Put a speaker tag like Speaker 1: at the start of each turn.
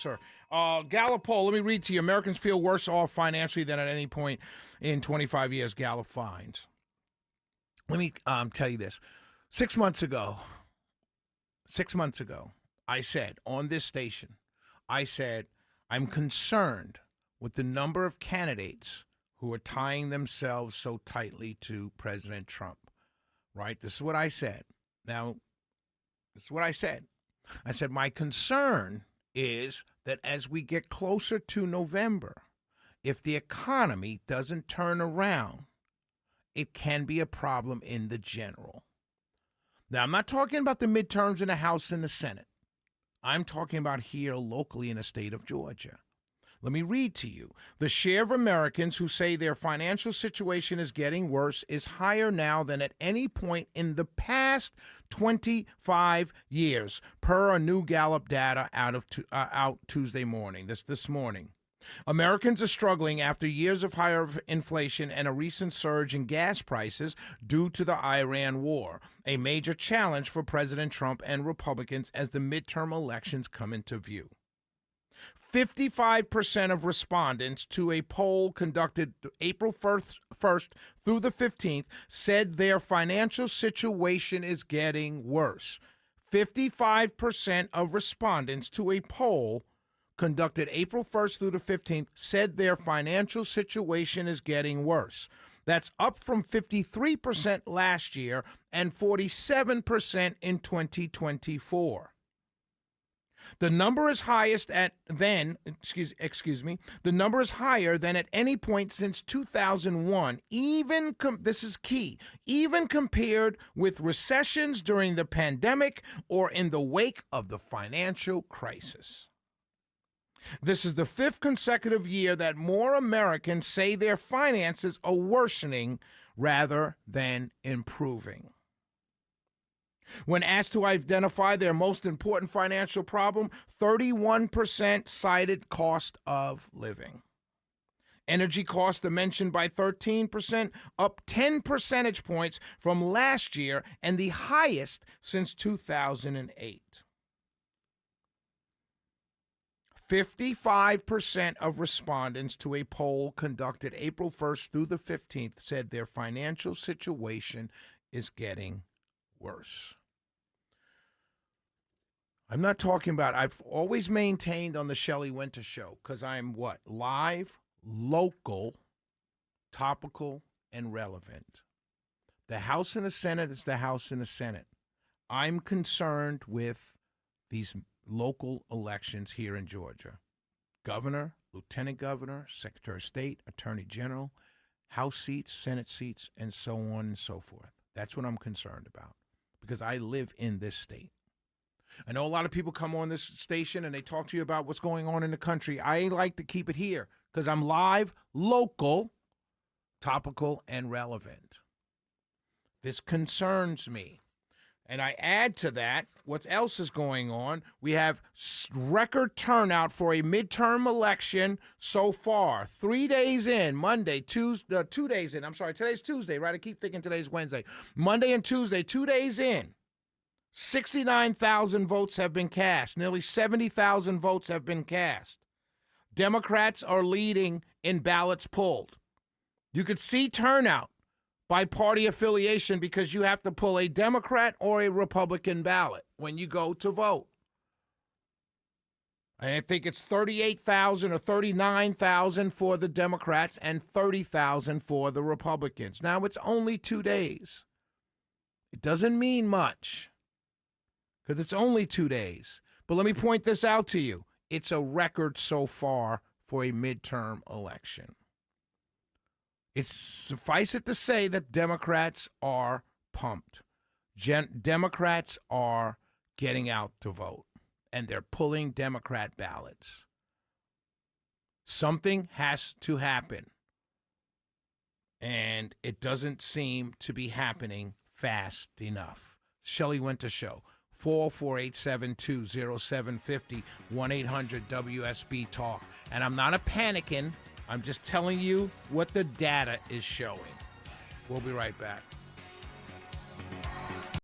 Speaker 1: Sir. Gallup poll, let me read to you. Americans feel worse off financially than at any point in 25 years, Gallup finds. Let me tell you this. 6 months ago, I said on this station, I'm concerned with the number of candidates who are tying themselves so tightly to President Trump, right? This is what I said. Now, this is what I said. I said, my concern is that as we get closer to November, if the economy doesn't turn around, it can be a problem in the general. Now, I'm not talking about the midterms in the House and the Senate. I'm talking about here locally in the state of Georgia. Let me read to you. The share of Americans who say their financial situation is getting worse is higher now than at any point in the past 25 years, per a new Gallup data out Tuesday morning, this morning. Americans are struggling after years of higher inflation and a recent surge in gas prices due to the Iran war, a major challenge for President Trump and Republicans as the midterm elections come into view. 55% of respondents to a poll conducted April 1st through the 15th said their financial situation is getting worse. 55% of respondents to a poll conducted April 1st through the 15th said their financial situation is getting worse. That's up from 53% last year and 47% in 2024. The number is The number is higher than at any point since 2001. This is key. Even compared with recessions during the pandemic or in the wake of the financial crisis. This is the fifth consecutive year that more Americans say their finances are worsening rather than improving. When asked to identify their most important financial problem, 31% cited cost of living. Energy costs are mentioned by 13%, up 10 percentage points from last year and the highest since 2008. 55% of respondents to a poll conducted April 1st through the 15th said their financial situation is getting worse. I'm not talking about, I've always maintained on the Shelley Winter Show, because I'm live, local, topical, and relevant. The House and the Senate is the House and the Senate. I'm concerned with these local elections here in Georgia. Governor, lieutenant governor, secretary of state, attorney general, House seats, Senate seats, and so on and so forth. That's what I'm concerned about, because I live in this state. I know a lot of people come on this station and they talk to you about what's going on in the country. I like to keep it here because I'm live, local, topical, and relevant. This concerns me. And I add to that, what else is going on? We have record turnout for a midterm election so far. 3 days in, Monday, Tuesday, 2 days in. I'm sorry, today's Tuesday, right? I keep thinking today's Wednesday. Monday and Tuesday, 2 days in. 69,000 votes have been cast. Nearly 70,000 votes have been cast. Democrats are leading in ballots pulled. You could see turnout by party affiliation because you have to pull a Democrat or a Republican ballot when you go to vote. I think it's 38,000 or 39,000 for the Democrats and 30,000 for the Republicans. Now, it's only 2 days. It doesn't mean much because it's only 2 days. But let me point this out to you. It's a record so far for a midterm election. It's suffice it to say that Democrats are pumped. Democrats are getting out to vote, and they're pulling Democrat ballots. Something has to happen, and it doesn't seem to be happening fast enough. Shelley Winter Show, 448-720-0750, 1-800-WSB-TALK. And I'm not panicking. I'm just telling you what the data is showing. We'll be right back.